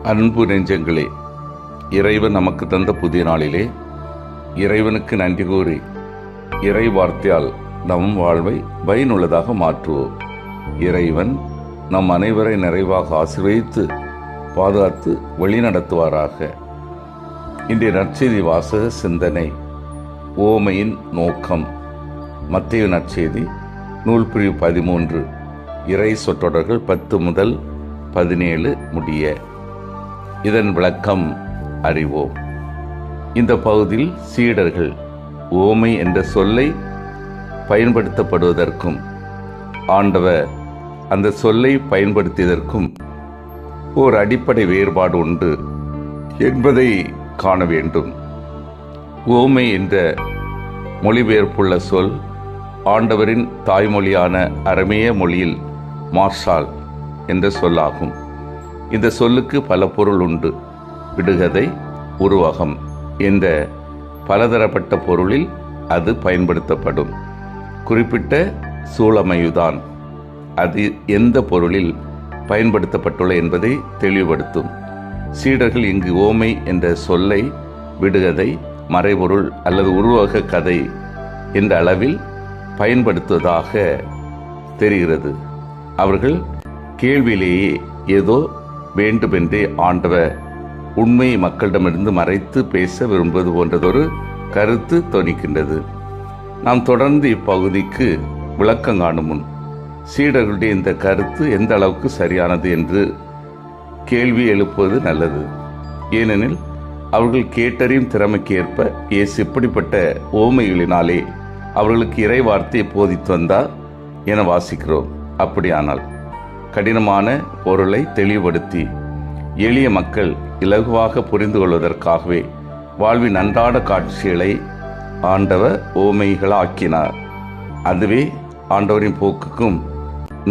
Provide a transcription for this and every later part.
அன்பு நெஞ்சங்களே, இறைவன் நமக்கு தந்த புதிய நாளிலே இறைவனுக்கு நன்றி கூறி இறை வார்த்தையால் நம் வாழ்வை பயனுள்ளதாக மாற்றுவோம். இறைவன் நம் அனைவரை நிறைவாக ஆசீர்வதித்து பாதுகாத்து வழிநடத்துவாராக. இன்றைய நற்செய்தி வாசக சிந்தனை, ஓமையின் நோக்கம். மத்தேயு நற்செய்தி நூல் பிரிவு 13, இறை சொற்றொடர்கள் 10 முதல் 17 முடிய. இதன் விளக்கம் அறிவோம். இந்த பகுதியில் சீடர்கள் ஓமை என்ற சொல்லை பயன்படுத்தப்படுவதற்கும் ஆண்டவர் அந்த சொல்லை பயன்படுத்தியதற்கும் ஒரு அடிப்படை வேறுபாடு உண்டு என்பதை காண வேண்டும். ஓமை என்ற மொழிபெயர்ப்புள்ள சொல் ஆண்டவரின் தாய்மொழியான அரமேய மொழியில் மார்ஷால் என்ற சொல்லாகும். இந்த சொல்லுக்கு பல பொருள் உண்டு. விடுகதை, உருவகம் என்ற பலதரப்பட்ட பொருளில் அது பயன்படுத்தப்படும். குறிப்பிட்ட சூழமையுதான் அது எந்த பொருளில் பயன்படுத்தப்பட்டுள்ள என்பதை தெளிவுபடுத்தும். சீடர்கள் இங்கு ஓமை என்ற சொல்லை விடுகதை, மறைபொருள் அல்லது உருவக கதை என்ற அளவில் பயன்படுத்துவதாக தெரிகிறது. அவர்கள் கேள்வியிலேயே ஏதோ வேண்டுமென்றே ஆண்டவர் உண்மையை மக்களிடமிருந்து மறைத்து பேச விரும்புவது போன்றதொரு கருத்து தொனிக்கின்றது. நாம் தொடர்ந்து இப்பகுதிக்கு விளக்கம் காணும் முன் சீடர்களுடைய இந்த கருத்து எந்த அளவுக்கு சரியானது என்று கேள்வி எழுப்புவது நல்லது. ஏனெனில் அவர்கள் கேட்டறியும் திறமைக்கு ஏற்ப இயேசு இப்படிப்பட்ட ஓமைகளினாலே அவர்களுக்கு இறை வார்த்தையை போதித்து வந்தார் என வாசிக்கிறோம். அப்படியானால் கடினமான பொருளை தெளிவுபடுத்தி எளிய மக்கள் இலகுவாக புரிந்து கொள்வதற்காகவே வாழ்வின் அன்றாட காட்சிகளை ஆண்டவர் ஓமைகளாக்கினார். அதுவே ஆண்டவரின் போக்குக்கும்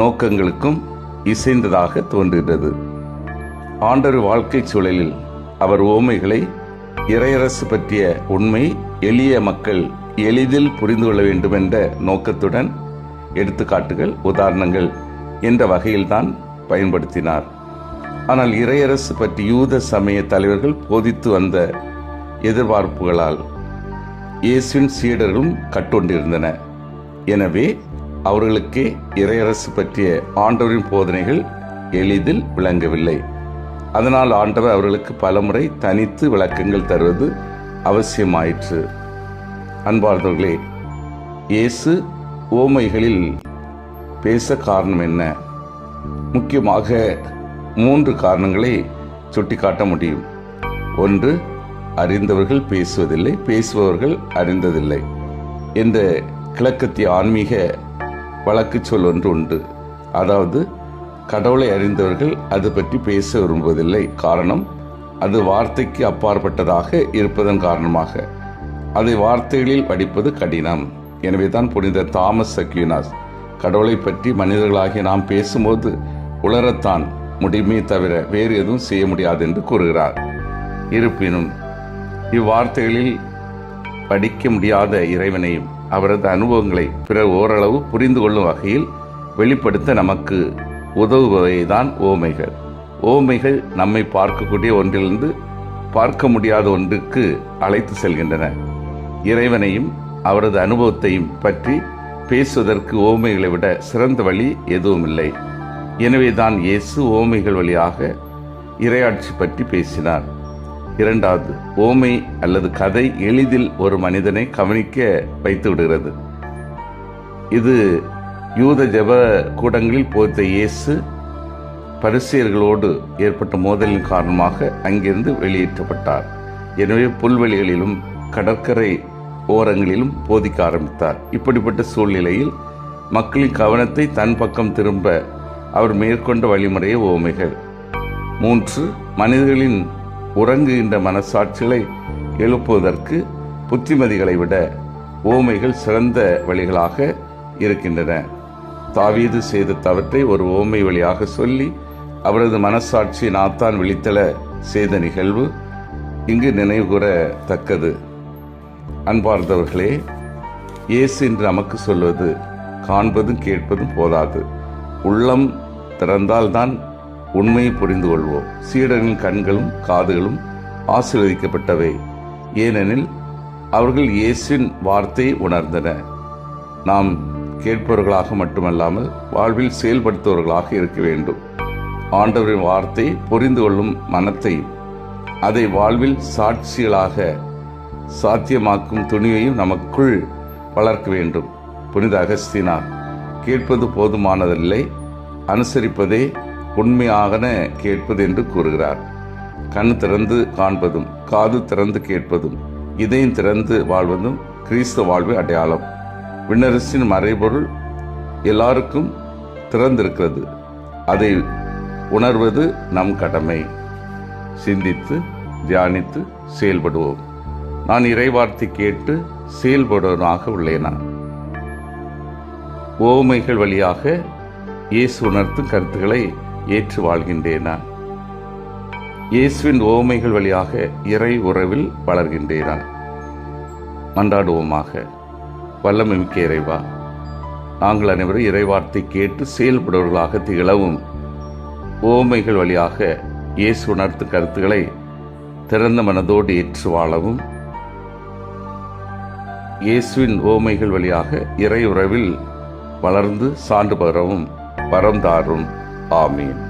நோக்கங்களுக்கும் இசைந்ததாக தோன்றுகிறது. ஆண்டவர் வாழ்க்கை சூழலில் அவர் ஓமைகளை இறையரசு பற்றிய உண்மை எளிய மக்கள் எளிதில் புரிந்து கொள்ள வேண்டும் என்ற நோக்கத்துடன் எடுத்துக்காட்டுகள், உதாரணங்கள் என்ற வகையில்தான் பயன்படுத்தினார். ஆனால் இறையரசு பற்றி யூத சமய தலைவர்கள் போதித்து வந்த எதிர்பார்ப்புகளால் இயேசுவின் சீடர்களும் கட்டுண்டிருந்தன. எனவே அவர்களுக்கே இறையரசு பற்றிய ஆண்டவரின் போதனைகள் எளிதில் விளங்கவில்லை. அதனால் ஆண்டவர் அவர்களுக்கு பலமுறை தனித்து விளக்கங்கள் தருவது அவசியமாயிற்று. அன்பார்ந்தவர்களே, இயேசு ஓமைகளில் பேச காரணம் என்ன? முக்கியமாக 3 காரணங்களை சுட்டிக்காட்ட முடியும். 1, அறிந்தவர்கள் பேசுவதில்லை, பேசுபவர்கள் அறிந்ததில்லை என்ற கிழக்கத்திய ஆன்மீக வழக்கு சொல் ஒன்று உண்டு. அதாவது, கடவுளை அறிந்தவர்கள் அது பற்றி பேச விரும்புவதில்லை. காரணம், அது வார்த்தைக்கு அப்பாற்பட்டதாக இருப்பதன் காரணமாக அதை வார்த்தைகளில் வடிப்பது கடினம். எனவேதான் புனித தாமஸ் அக்யூனாஸ் கடவுளை பற்றி மனிதர்களாகிய நாம் பேசும்போது உளரத்தான் முடியுமே தவிர வேறு எதுவும் செய்ய முடியாது என்று கூறுகிறார். இருப்பினும் இவ்வார்த்தைகளில் படிக்க முடியாத இறைவனையும் அவரது அனுபவங்களை பிறர் ஓரளவு புரிந்து கொள்ளும் வகையில் வெளிப்படுத்த நமக்கு உதவுபவைதான் ஓமைகள். ஓமைகள் நம்மை பார்க்கக்கூடிய ஒன்றிலிருந்து பார்க்க முடியாத ஒன்றுக்கு அழைத்து செல்கின்றன. இறைவனையும் அவரது அனுபவத்தையும் பற்றி பேசுவதற்கு ஓமைகளை விட சிறந்த வழி எதுவும் இல்லை. எனவேதான் இயேசு ஓமைகள் வழியாக இறையாட்சி பற்றி பேசினார். 2வது, ஓமை அல்லது கதை எளிதில் ஒரு மனிதனை கவனிக்க வைத்து விடுகிறது. இது யூத ஜெப கூடங்களில் போதித்த இயேசு பரிசேயர்களோடு ஏற்பட்ட மோதலின் காரணமாக அங்கிருந்து வெளியேற்றப்பட்டார். எனவே புல்வெளிகளிலும் கடற்கரை ஓரங்களிலும் போதிக்க ஆரம்பித்தார். இப்படிப்பட்ட சூழ்நிலையில் மக்களின் கவனத்தை தன் பக்கம் திரும்ப அவர் மேற்கொண்ட வழிமுறையே ஓமைகள். 3, மனிதர்களின் உறங்குகின்ற மனசாட்சிகளை எழுப்புவதற்கு புத்திமதிகளை விட ஓமைகள் சிறந்த வழிகளாக இருக்கின்றன. தாவீது செய்த தவற்றை ஒரு ஓமை வழியாக சொல்லி அவரது மனசாட்சியை நாத்தான் விழித்தல செய்த நிகழ்வு இங்கு நினைவுகூரத்தக்கது. அன்பார்ந்தவர்களே, இயேசு என்று நமக்கு சொல்வது காண்பதும் கேட்பதும் போதாது, உள்ளம் திறந்தால்தான் உண்மையை புரிந்து கொள்வோம். சீடரின் கண்களும் காதுகளும் ஆசீர்வதிக்கப்பட்டவை, ஏனெனில் அவர்கள் இயேசுவின் வார்த்தையை உணர்ந்தனர். நாம் கேட்பவர்களாக மட்டுமல்லாமல் வாழ்வில் செயல்படுத்துவவர்களாக இருக்க வேண்டும். ஆண்டவரின் வார்த்தை புரிந்து கொள்ளும் மனத்தையும் அதை வாழ்வில் சாட்சிகளாக சாத்தியமாக்கும் துணிவையும் நமக்குள் வளர்க்க வேண்டும். புனித அகஸ்தீனார், கேட்பது போதுமானதில்லை, அனுசரிப்பதே உண்மையாக கேட்பது என்று கூறுகிறார். கண் திறந்து காண்பதும் காது திறந்து கேட்பதும் இதயம் திறந்து வாழ்வதும் கிறிஸ்தவ வாழ்வு அடையாளம். விண்ணரசின் மறைபொருள் எல்லாருக்கும் திறந்திருக்கிறது. அதை உணர்வது நம் கடமை. சிந்தித்து தியானித்து செயல்படுவோம். நான் இறைவார்த்தை கேட்டு செயல்படுவனாக உள்ளேனா? ஓமைகள் வழியாக இயேசு உணர்த்தும் கருத்துக்களை ஏற்று வாழ்கின்றேனா? இயேசுவின் ஓமைகள் வழியாக இறை உறவில் வளர்கின்றேனா? மன்றாடுவோமாக. வல்லமை மிக்க இறைவா, நாங்கள் அனைவரும் இறைவார்த்தை கேட்டு செயல்படுவர்களாக திகழவும், ஓமைகள் வழியாக இயேசு உணர்த்தும் கருத்துக்களை திறந்த மனதோடு ஏற்று வாழவும், இயேசுவின் ஓமைகள் வழியாக இறை உறவில் வளர்ந்து சான்று பெறவும் வரம் தாரும். ஆமீன்.